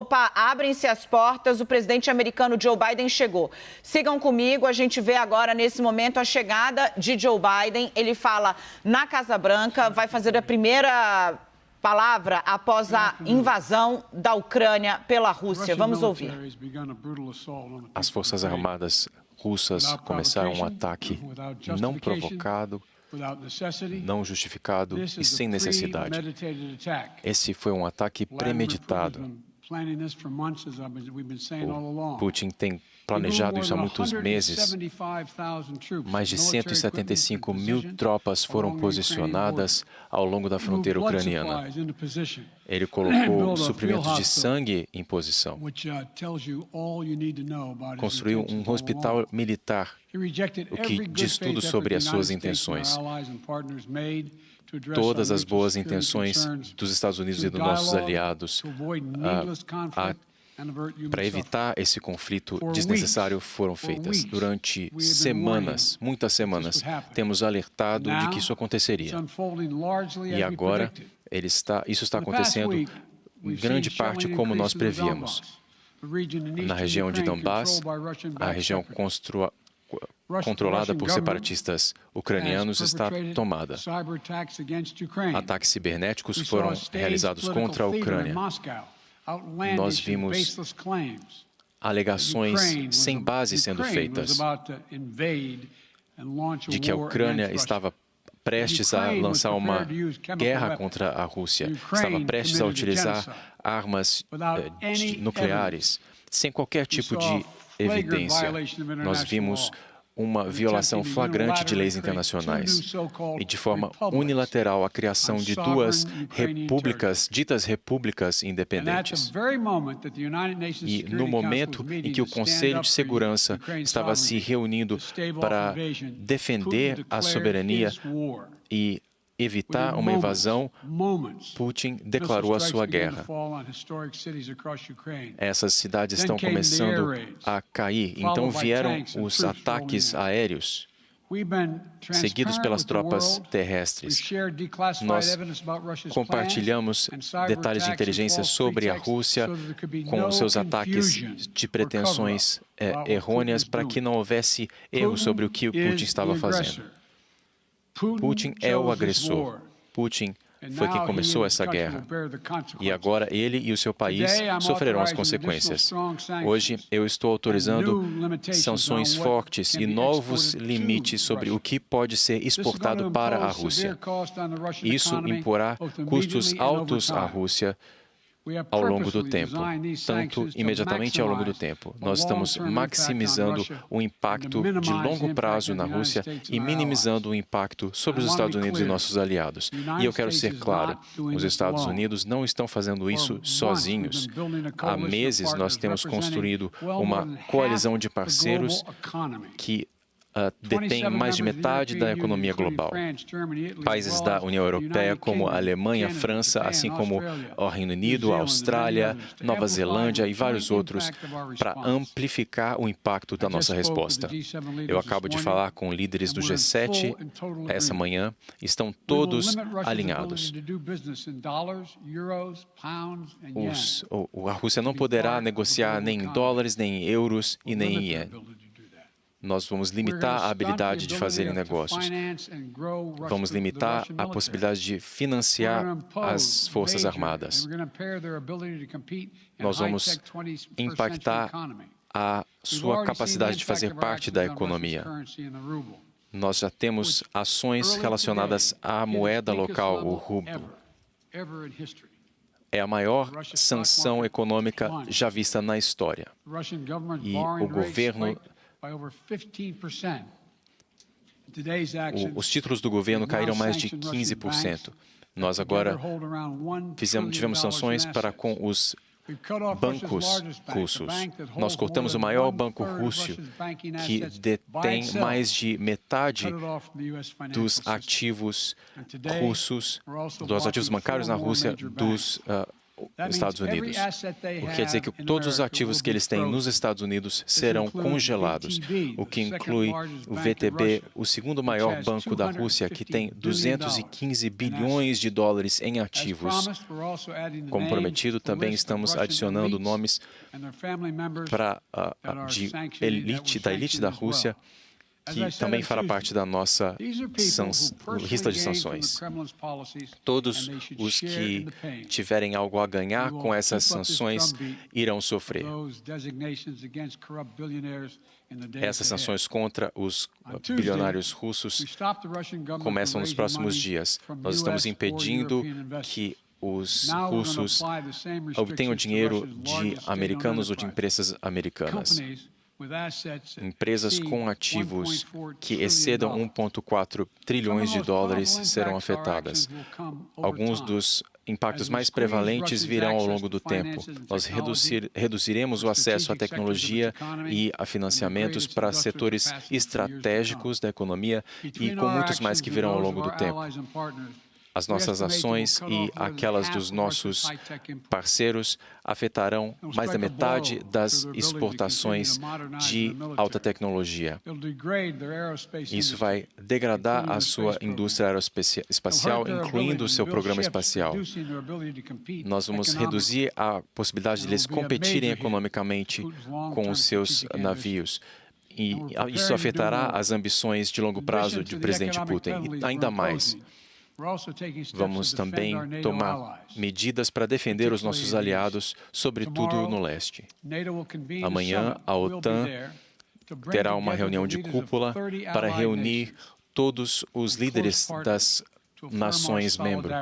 Opa, abrem-se as portas, o presidente americano Joe Biden chegou. Sigam comigo, a gente vê agora, nesse momento, a chegada de Joe Biden. Ele fala na Casa Branca, vai fazer a primeira palavra após a invasão da Ucrânia pela Rússia. Vamos ouvir. As Forças Armadas russas começaram um ataque não provocado, não justificado e sem necessidade. Esse foi um ataque premeditado. O Putin tem planejado isso há muitos meses. Mais de 175 mil tropas foram posicionadas ao longo da fronteira ucraniana. Ele colocou suprimentos de sangue em posição. Construiu um hospital militar, o que diz tudo sobre as suas intenções. Todas as boas intenções dos Estados Unidos e dos nossos aliados para evitar esse conflito desnecessário foram feitas. Durante semanas, muitas semanas, temos alertado de que isso aconteceria. E agora, isso está acontecendo em grande parte como nós prevíamos. Na região de Donbass, a região controlada por separatistas ucranianos está tomada. Ataques cibernéticos foram realizados contra a Ucrânia. Nós vimos alegações sem base sendo feitas de que a Ucrânia estava prestes a lançar uma guerra contra a Rússia, estava prestes a utilizar armas nucleares, sem qualquer tipo de evidência. Nós vimos uma violação flagrante de leis internacionais e, de forma unilateral, a criação de duas repúblicas, ditas repúblicas independentes. E no momento em que o Conselho de Segurança estava se reunindo para defender a soberania e evitar uma invasão, Putin declarou a sua guerra. Essas cidades estão começando a cair. Então vieram os ataques aéreos, seguidos pelas tropas terrestres. Nós compartilhamos detalhes de inteligência sobre a Rússia com seus ataques de pretensões errôneas para que não houvesse erro sobre o que o Putin estava fazendo. Putin é o agressor. Putin foi quem começou essa guerra. E agora ele e o seu país sofrerão as consequências. Hoje eu estou autorizando sanções fortes e novos limites sobre o que pode ser exportado para a Rússia. Isso imporá custos altos à Rússia ao longo do tempo, tanto imediatamente ao longo do tempo. Nós estamos maximizando o impacto de longo prazo na Rússia e minimizando o impacto sobre os Estados Unidos e nossos aliados. E eu quero ser claro, os Estados Unidos não estão fazendo isso sozinhos. Há meses nós temos construído uma coalizão de parceiros que detém mais de metade da economia global. Países da União Europeia, como a Alemanha, a França, assim como o Reino Unido, a Austrália, Nova Zelândia e vários outros, para amplificar o impacto da nossa resposta. Eu acabo de falar com líderes do G7 essa manhã, estão todos alinhados. A Rússia não poderá negociar nem em dólares, nem em euros e nem em iene. Nós vamos limitar a habilidade de fazerem negócios. Vamos limitar a possibilidade de financiar as Forças Armadas. Nós vamos impactar a sua capacidade de fazer parte da economia. Nós já temos ações relacionadas à moeda local, o rublo. É a maior sanção econômica já vista na história. E o governo Os títulos do governo caíram mais de 15%. Nós agora tivemos sanções para com os bancos russos. Nós cortamos o maior banco russo, que detém mais de metade dos ativos russos, dos ativos bancários na Rússia, dos Estados Unidos. O que quer dizer que todos os ativos que eles têm nos Estados Unidos serão congelados, o que inclui o VTB, o segundo maior banco da Rússia, que tem 215 bilhões de dólares em ativos. Como prometido, também estamos adicionando nomes da elite da Rússia, que também fará parte da nossa lista de sanções. Todos os que tiverem algo a ganhar com essas sanções irão sofrer. Essas sanções contra os bilionários russos começam nos próximos dias. Nós estamos impedindo que os russos obtenham dinheiro de americanos ou de empresas americanas. Empresas com ativos que excedam 1,4 trilhões de dólares serão afetadas. Alguns dos impactos mais prevalentes virão ao longo do tempo. Nós reduziremos o acesso à tecnologia e a financiamentos para setores estratégicos da economia e com muitos mais que virão ao longo do tempo. As nossas ações e aquelas dos nossos parceiros afetarão mais da metade das exportações de alta tecnologia. Isso vai degradar a sua indústria aeroespacial, incluindo o seu programa espacial. Nós vamos reduzir a possibilidade de eles competirem economicamente com os seus navios. E isso afetará as ambições de longo prazo do presidente Putin. E ainda mais, vamos também tomar medidas para defender os nossos aliados, sobretudo no leste. Amanhã, a OTAN terá uma reunião de cúpula para reunir todos os líderes das nações membros,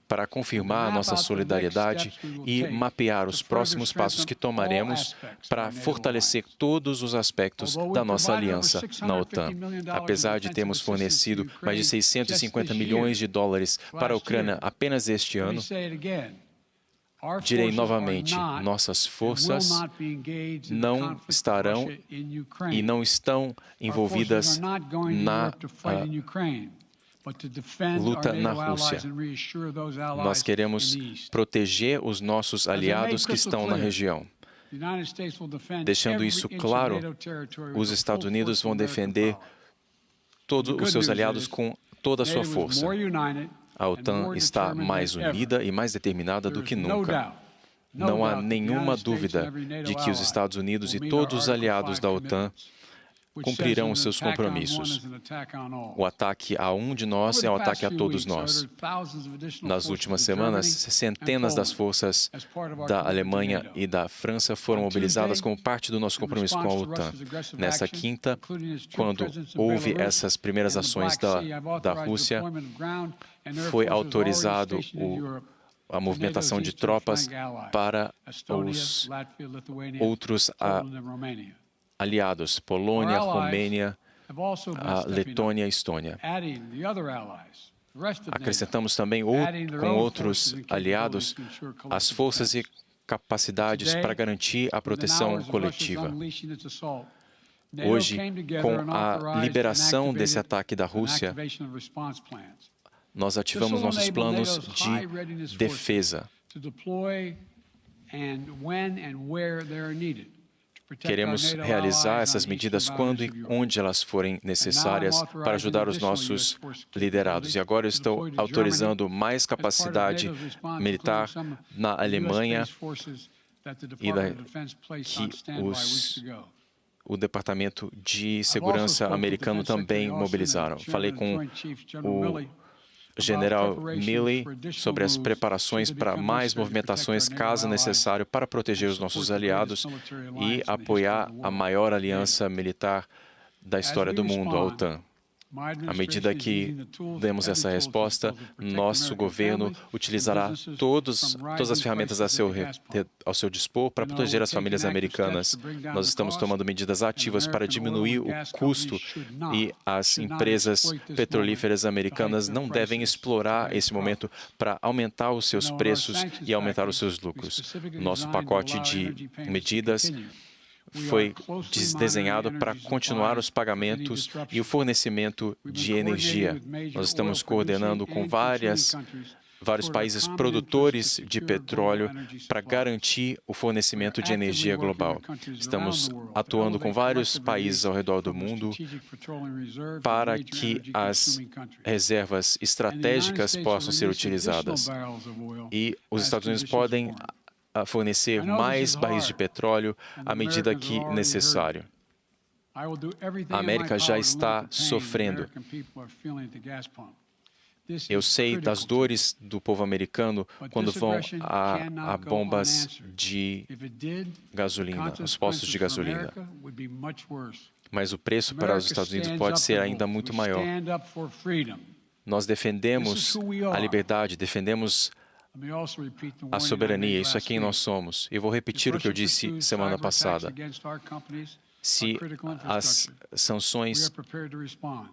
para confirmar a nossa solidariedade e mapear os próximos passos que tomaremos para fortalecer todos os aspectos da nossa aliança na OTAN. Apesar de termos fornecido mais de 650 milhões de dólares para a Ucrânia apenas este ano, direi novamente, nossas forças não estarão e não estão envolvidas na luta na Rússia. Nós queremos proteger os nossos aliados que estão na região. Deixando isso claro, os Estados Unidos vão defender todos os seus aliados com toda a sua força. A OTAN está mais unida e mais determinada do que nunca. Não há nenhuma dúvida de que os Estados Unidos e todos os aliados da OTAN cumprirão os seus compromissos. O ataque a um de nós é um ataque a todos nós. Nas últimas semanas, centenas das forças da Alemanha e da França foram mobilizadas como parte do nosso compromisso com a OTAN. Nessa quinta, quando houve essas primeiras ações da Rússia, foi autorizado a movimentação de tropas para os outros aliados, Polônia, Romênia, Letônia e Estônia. Acrescentamos também, com outros aliados, as forças e capacidades para garantir a proteção coletiva. Hoje, com a liberação desse ataque da Rússia, nós ativamos nossos planos de defesa. Queremos realizar essas medidas quando e onde elas forem necessárias para ajudar os nossos liderados. E agora eu estou autorizando mais capacidade militar na Alemanha e que o Departamento de Segurança americano também mobilizaram. Falei com o General Milley sobre as preparações para mais movimentações, caso necessário, para proteger os nossos aliados e apoiar a maior aliança militar da história do mundo, a OTAN. À medida que demos essa resposta, nosso governo utilizará todas as ferramentas ao seu dispor para proteger as famílias americanas. Nós estamos tomando medidas ativas para diminuir o custo e as empresas petrolíferas americanas não devem explorar esse momento para aumentar os seus preços e aumentar os seus lucros. Nosso pacote de medidas foi desenhado para continuar os pagamentos e o fornecimento de energia. Nós estamos coordenando com vários vários países produtores de petróleo para garantir o fornecimento de energia global. Estamos atuando com vários países ao redor do mundo para que as reservas estratégicas possam ser utilizadas. E os Estados Unidos podem fornecer mais barris de petróleo à medida que necessário. A América já está sofrendo. Eu sei das dores do povo americano quando vão a bombas de gasolina, os postos de gasolina. Mas o preço para os Estados Unidos pode ser ainda muito maior. Nós defendemos a liberdade, defendemos a soberania, isso é quem nós somos. Eu vou repetir o que eu disse semana passada. Se as sanções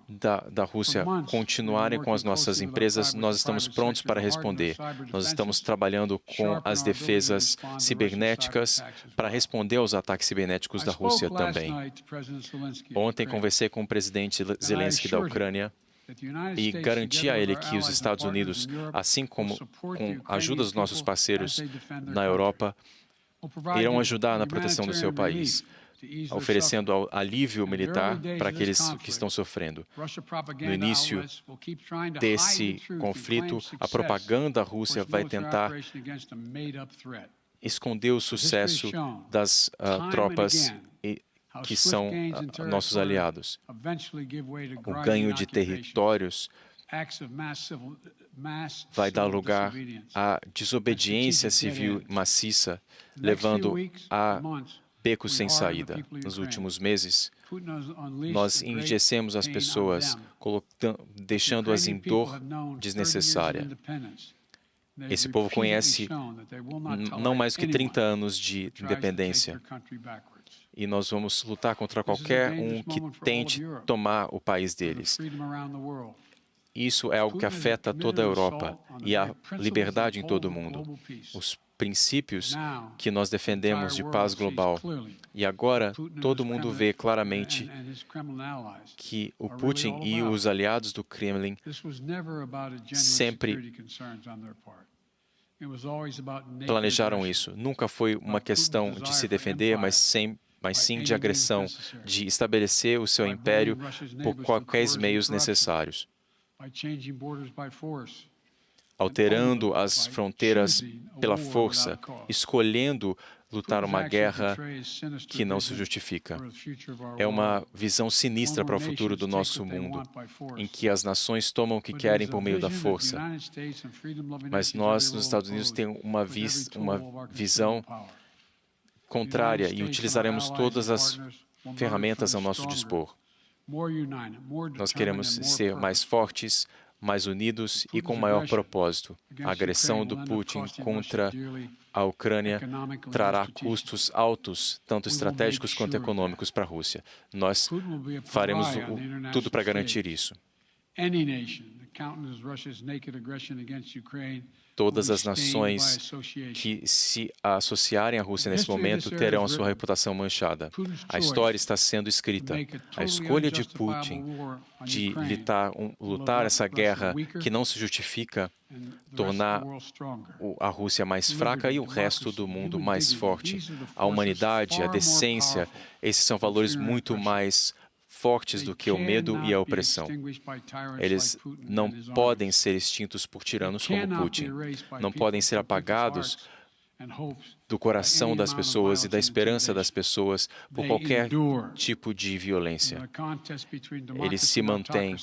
da Rússia continuarem com as nossas empresas, nós estamos prontos para responder. Nós estamos trabalhando com as defesas cibernéticas para responder aos ataques cibernéticos da Rússia também. Ontem conversei com o presidente Zelensky da Ucrânia e garanti a ele que os Estados Unidos, assim como com a ajuda dos nossos parceiros na Europa, irão ajudar na proteção do seu país, oferecendo alívio militar para aqueles que estão sofrendo. No início desse conflito, a propaganda russa vai tentar esconder o sucesso das tropas que são nossos aliados. O ganho de territórios vai dar lugar à desobediência civil maciça, levando a becos sem saída. Nos últimos meses, nós enrijecemos as pessoas, deixando-as em dor desnecessária. Esse povo conhece não mais do que 30 anos de independência. E nós vamos lutar contra qualquer um que tente tomar o país deles. Isso é algo que afeta toda a Europa e a liberdade em todo o mundo. Os princípios que nós defendemos de paz global. E agora, todo mundo vê claramente que o Putin e os aliados do Kremlin sempre planejaram isso. Nunca foi uma questão de se defender, mas sim de agressão, de estabelecer o seu império por qualquer meios necessários, alterando as fronteiras pela força, escolhendo lutar uma guerra que não se justifica. É uma visão sinistra para o futuro do nosso mundo, em que as nações tomam o que querem por meio da força. Mas nós, nos Estados Unidos, temos uma visão contrária e utilizaremos todas as ferramentas ao nosso dispor. Nós queremos ser mais fortes, mais unidos e com maior propósito. A agressão do Putin contra a Ucrânia trará custos altos, tanto estratégicos quanto econômicos para a Rússia. Nós faremos tudo para garantir isso. Todas as nações que se associarem à Rússia nesse momento terão a sua reputação manchada. A história está sendo escrita. A escolha de Putin de lutar essa guerra que não se justifica, tornar a Rússia mais fraca e o resto do mundo mais forte. A humanidade, a decência, esses são valores muito mais fortes do que o medo e a opressão. Eles não podem ser extintos por tiranos como Putin. Não podem ser apagados do coração das pessoas e da esperança das pessoas por qualquer tipo de violência. Eles se mantêm.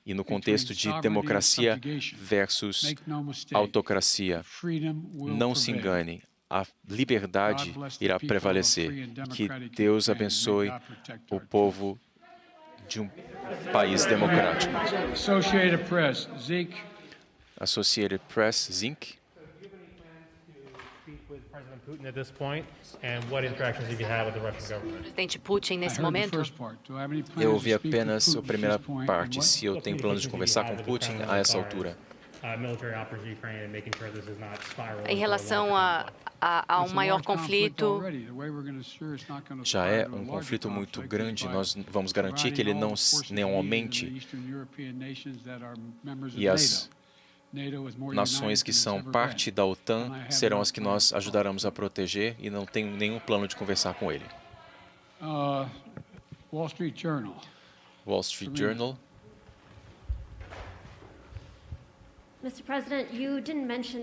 E no contexto de democracia versus autocracia, não se engane. A liberdade irá prevalecer. Que Deus abençoe o povo de um país democrático. Associated Press, Zinc. Presidente Putin, nesse momento? Eu ouvi apenas a primeira parte. Se eu tenho planos de conversar com Putin a essa altura. Em relação a um maior conflito, já é um conflito muito grande. Nós vamos garantir que ele não aumente. E as nações que são parte da OTAN serão as que nós ajudaremos a proteger e não tenho nenhum plano de conversar com ele. Wall Street Journal. Wall Street Journal.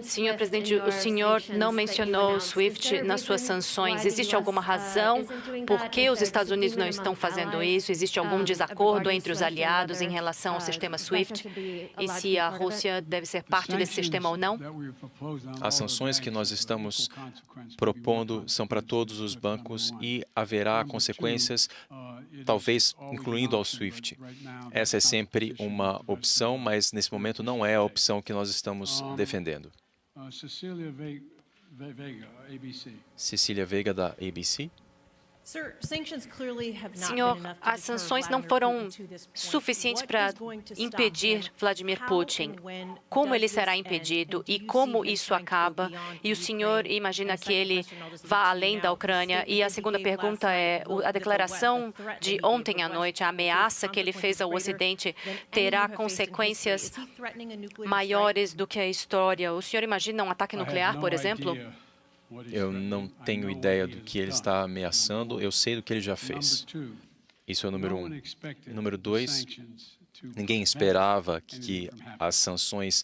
Senhor presidente, o senhor não mencionou o SWIFT nas suas sanções. Existe alguma razão por que os Estados Unidos não estão fazendo isso? Existe algum desacordo entre os aliados em relação ao sistema SWIFT? E se a Rússia deve ser parte desse sistema ou não? As sanções que nós estamos propondo são para todos os bancos e haverá consequências, talvez incluindo ao SWIFT. Essa é sempre uma opção, mas nesse momento não é a opção que nós estamos defendendo. Cecília Veiga, da ABC. Senhor, as sanções não foram suficientes para impedir Vladimir Putin. Como ele será impedido e como isso acaba? E o senhor imagina que ele vá além da Ucrânia? E a segunda pergunta é, a declaração de ontem à noite, a ameaça que ele fez ao Ocidente, terá consequências maiores do que a história? O senhor imagina um ataque nuclear, por exemplo? Eu não tenho ideia do que ele está ameaçando, eu sei do que ele já fez. Isso é o número 1. Número 2, ninguém esperava que as sanções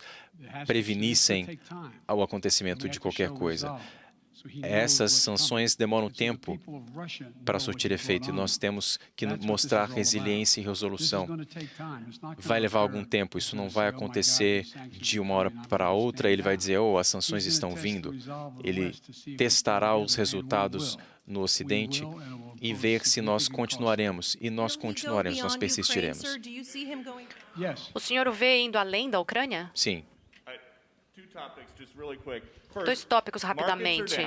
prevenissem o acontecimento de qualquer coisa. Essas sanções demoram tempo para surtir efeito e nós temos que mostrar resiliência e resolução. Vai levar algum tempo, isso não vai acontecer de uma hora para outra. Ele vai dizer, as sanções estão vindo. Ele testará os resultados no Ocidente e ver se nós continuaremos. E nós continuaremos, nós persistiremos. O senhor o vê indo além da Ucrânia? Sim. 2 tópicos rapidamente.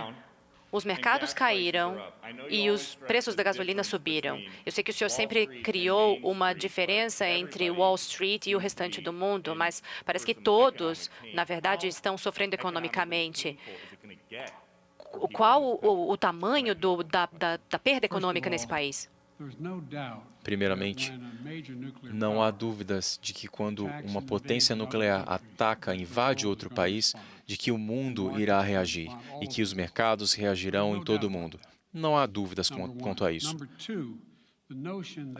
Os mercados caíram e os preços da gasolina subiram. Eu sei que o senhor sempre criou uma diferença entre Wall Street e o restante do mundo, mas parece que todos, na verdade, estão sofrendo economicamente. Qual o tamanho da perda econômica nesse país? Primeiramente, não há dúvidas de que quando uma potência nuclear ataca, invade outro país, de que o mundo irá reagir e que os mercados reagirão em todo o mundo. Não há dúvidas quanto a isso.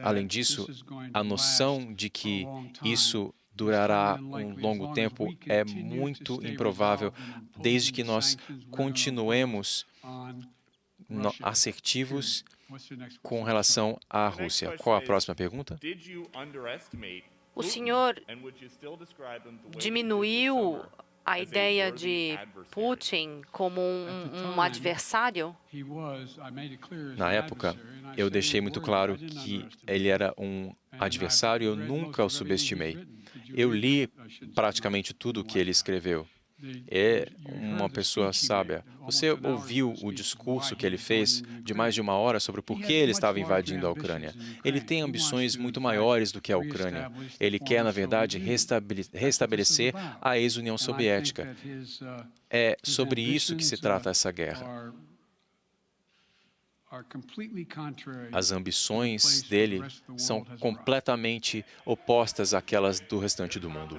Além disso, a noção de que isso durará um longo tempo é muito improvável, desde que nós continuemos assertivos com relação à Rússia. Qual a próxima pergunta? O senhor diminuiu a ideia de Putin como um adversário? Na época, eu deixei muito claro que ele era um adversário, eu nunca o subestimei. Eu li praticamente tudo o que ele escreveu. É uma pessoa sábia. Você ouviu o discurso que ele fez de mais de 1 hora sobre por que ele estava invadindo a Ucrânia. Ele tem ambições muito maiores do que a Ucrânia. Ele quer, na verdade, restabelecer a ex-União Soviética. É sobre isso que se trata essa guerra. As ambições dele são completamente opostas àquelas do restante do mundo.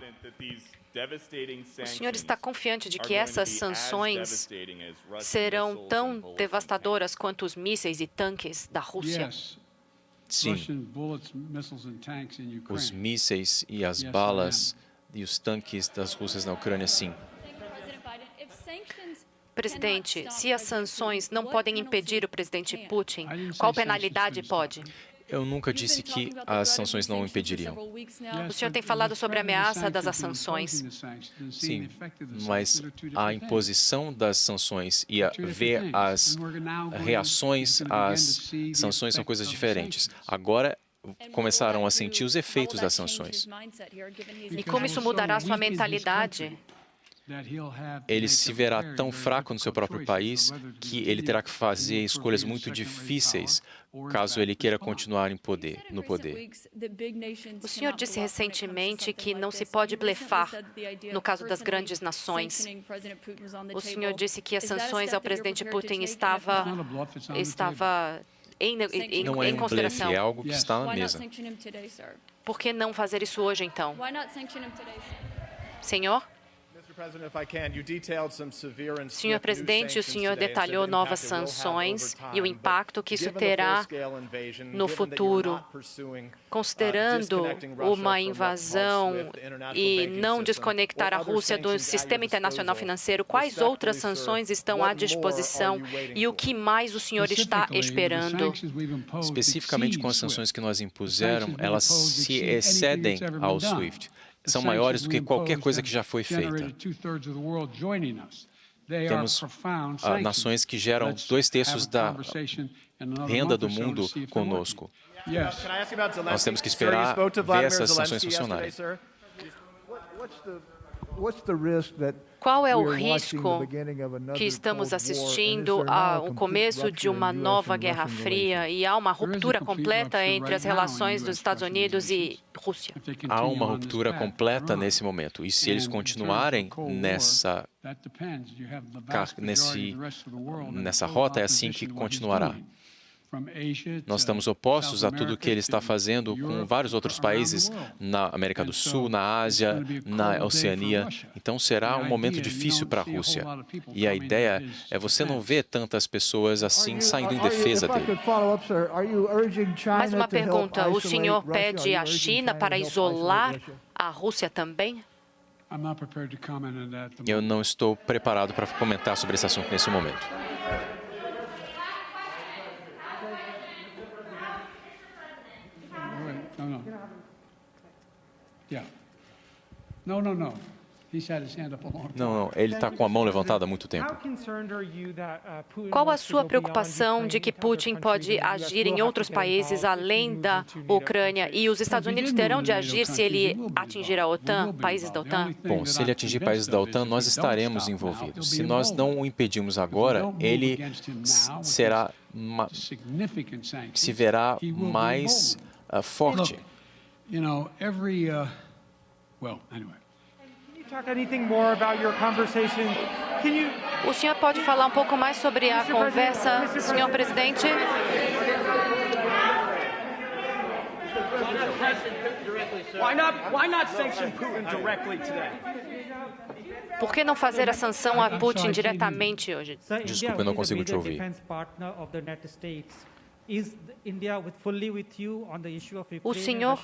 O senhor está confiante de que essas sanções serão tão devastadoras quanto os mísseis e tanques da Rússia? Sim. Os mísseis e as balas e os tanques das Rússias na Ucrânia, sim. Presidente, se as sanções não podem impedir o presidente Putin, qual penalidade pode? Eu nunca disse que as sanções não o impediriam. O senhor tem falado sobre a ameaça das sanções. Sim, mas a imposição das sanções e ver as reações às sanções são coisas diferentes. Agora, começaram a sentir os efeitos das sanções. E como isso mudará a sua mentalidade? Ele se verá tão fraco no seu próprio país que ele terá que fazer escolhas muito difíceis caso ele queira continuar no poder. O senhor disse recentemente que não se pode blefar no caso das grandes nações. O senhor disse que as sanções ao presidente Putin estava em consideração. Blefe, é algo que está na mesa. Por que não fazer isso hoje, então? Senhor? Senhor presidente, o senhor detalhou novas sanções e o impacto que isso terá no futuro. Considerando uma invasão e não desconectar a Rússia do sistema internacional financeiro, quais outras sanções estão à disposição e o que mais o senhor está esperando? Especificamente com as sanções que nós impusemos, elas se excedem ao SWIFT. São maiores do que qualquer coisa que já foi feita. Temos nações que geram 2/3 da renda do mundo conosco. Nós temos que esperar ver essas sanções funcionarem. Qual é o risco que estamos assistindo ao começo de uma nova Guerra Fria e há uma ruptura completa entre as relações dos Estados Unidos e Rússia? Há uma ruptura completa nesse momento. E se eles continuarem nessa rota, é assim que continuará. Nós estamos opostos a tudo o que ele está fazendo com vários outros países na América do Sul, na Ásia, na Oceania. Então será um momento difícil para a Rússia. E a ideia é você não ver tantas pessoas assim saindo em defesa dele. Mais uma pergunta. O senhor pede à China para isolar a Rússia também? Eu não estou preparado para comentar sobre esse assunto nesse momento. Não, ele está com a mão levantada há muito tempo. Qual a sua preocupação de que Putin pode agir em outros países além da Ucrânia e os Estados Unidos terão de agir se ele atingir a OTAN, países da OTAN? Bom, se ele atingir países da OTAN, nós estaremos envolvidos. Se nós não o impedimos agora, ele se verá mais forte. O senhor pode falar um pouco mais sobre a conversa, senhor presidente? Por que não fazer a sanção a Putin diretamente hoje? Desculpa, eu não consigo te ouvir. O senhor...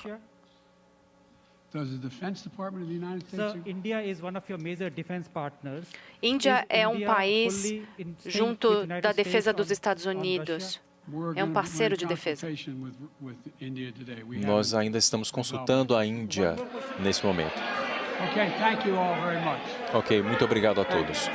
Índia é um país junto da defesa dos Estados Unidos. É um parceiro de defesa. Nós ainda estamos consultando a Índia nesse momento. Ok, muito obrigado a todos.